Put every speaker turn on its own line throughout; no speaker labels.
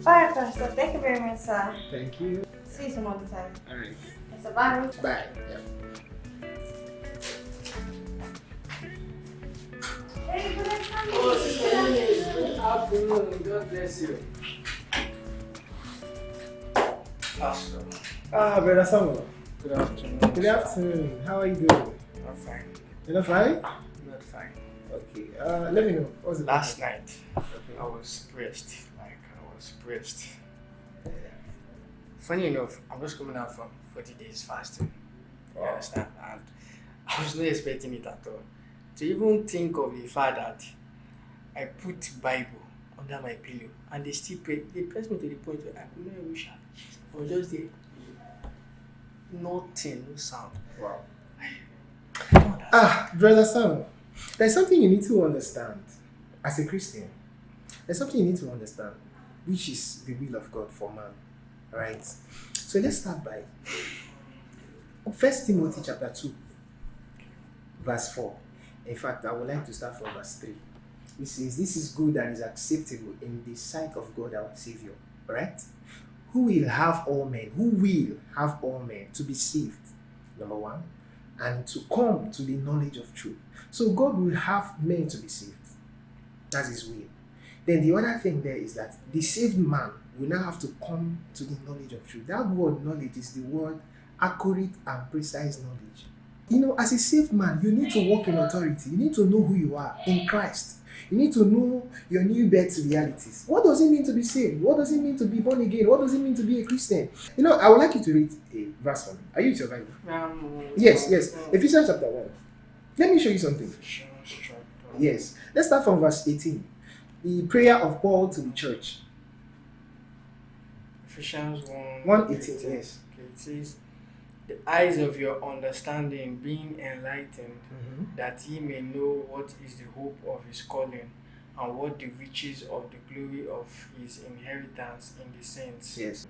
Alright, Pastor. Thank you very much, sir.
Thank you.
See you some other time.
Alright.
So bye.
Bye. Yeah.
Hey, good afternoon.
Oh, Sister good afternoon. God bless you. Pastor. Brother Samuel.
Good afternoon.
Good afternoon. How are you doing?
I'm fine.
You're not fine?
Not fine.
Okay. Let me know. What's the
Last night, I was pressed. I was pressed. Funny enough, I'm just coming out from 40 days fasting. You understand? And I was not expecting it at all. To even think of the fact that I put Bible under my pillow and they still pray. They pressed me to the point where I could not even shout. I was just there. Nothing, no sound.
Wow.
I don't understand.
Brother Samuel, there's something you need to understand as a Christian. There's something you need to understand, which is the will of God for man. Alright? So let's start by 1 Timothy chapter 2, verse 4. In fact, I would like to start from verse 3. It says, "This is good and is acceptable in the sight of God our Savior." Alright? Who will have all men to be saved, number one, and to come to the knowledge of truth. So God will have men to be saved. That's his will. Then the other thing there is that the saved man will now have to come to the knowledge of truth. That word knowledge is the word accurate and precise knowledge. You know, as a saved man, you need to walk in authority. You need to know who you are in Christ. You need to know your new birth realities. What does it mean to be saved? What does it mean to be born again? What does it mean to be a Christian? You know, I would like you to read a verse for me. Are you with your Bible? Yes. Ephesians chapter 1. Let me show you something. Yes. Let's start from verse 18. The prayer of Paul to the church.
Ephesians
1:18, yes.
Okay, it says, "The eyes of your understanding being enlightened, that ye may know what is the hope of his calling, and what the riches of the glory of his inheritance in the saints."
Yes.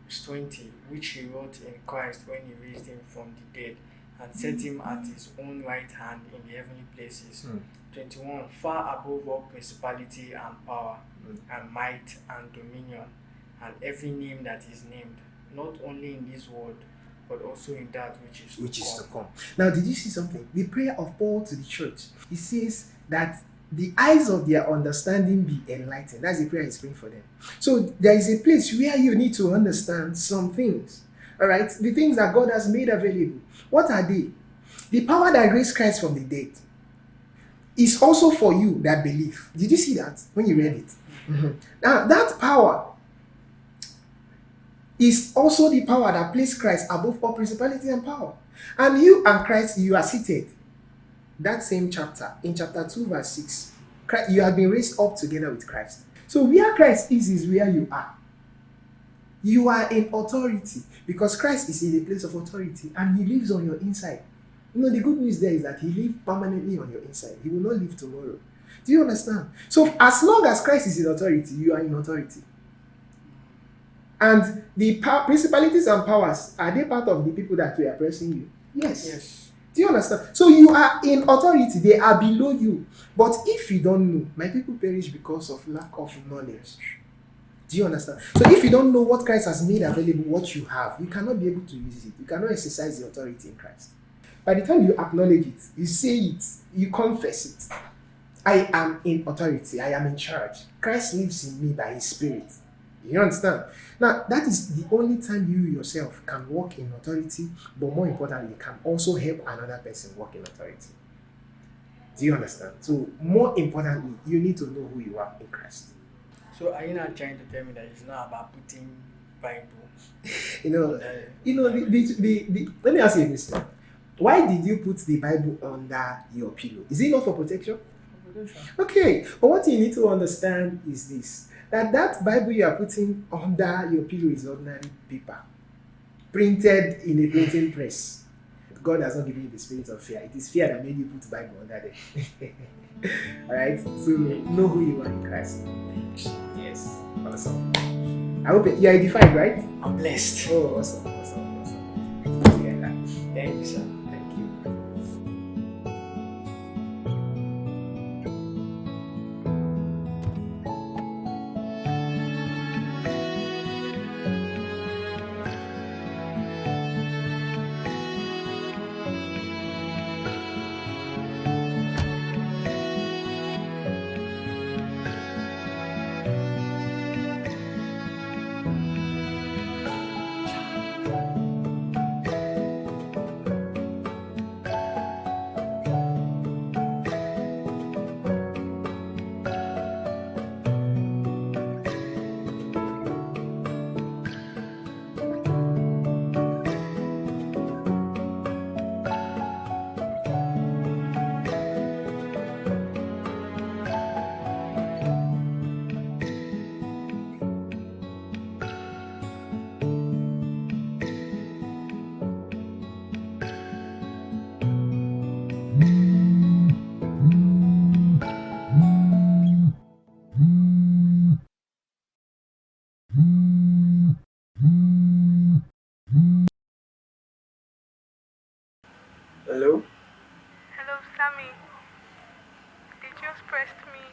Verse 20, "Which he wrought in Christ when he raised him from the dead, and set him at his own right hand in the heavenly places." 21, "Far above all principality and power, and might and dominion, and every name that is named, not only in this world, but also in that which is to come."
Now, did you see something? The prayer of Paul to the church. He says that the eyes of their understanding be enlightened. That's the prayer he's praying for them. So there is a place where you need to understand some things. All right? The things that God has made available. What are they? The power that raised Christ from the dead is also for you that believe. Did you see that when you read it? Now, that power is also the power that placed Christ above all principality and power. And you and Christ, you are seated. That same chapter, in chapter 2, verse 6, you have been raised up together with Christ. So where Christ is where you are. You are in authority because Christ is in a place of authority and he lives on your inside. You know, the good news there is that he lives permanently on your inside. He will not live tomorrow. Do you understand? So as long as Christ is in authority, you are in authority. And the principalities and powers, are they part of the people that were oppressing you? Yes. Do you understand? So you are in authority. They are below you. But if you don't know, my people perish because of lack of knowledge. Do you understand? So if you don't know what Christ has made available, what you have, you cannot be able to use it. You cannot exercise the authority in Christ. By the time you acknowledge it, you say it, you confess it, I am in authority. I am in charge. Christ lives in me by his spirit. You understand? Now, that is the only time you yourself can walk in authority, but more importantly, can also help another person walk in authority. Do you understand? So, more importantly, you need to know who you are in Christ.
So are you not trying to tell me that it's not about putting Bible
You know,
on the
let me ask you this thing. Why did you put the Bible under your pillow? Is it not for protection?
obligation?
Okay, but what you need to understand is this, that Bible you are putting under your pillow is ordinary paper, printed in a printing press. God has not given you the spirit of fear. It is fear that made you put the Bible under there. Alright? So know who you are in Christ. Yes. Awesome. I hope you are edified, right?
I'm blessed.
Oh, awesome. Good to hear that.
Thank you, sir.
Thank you. Hello?
Hello, Sammy. They just pressed me.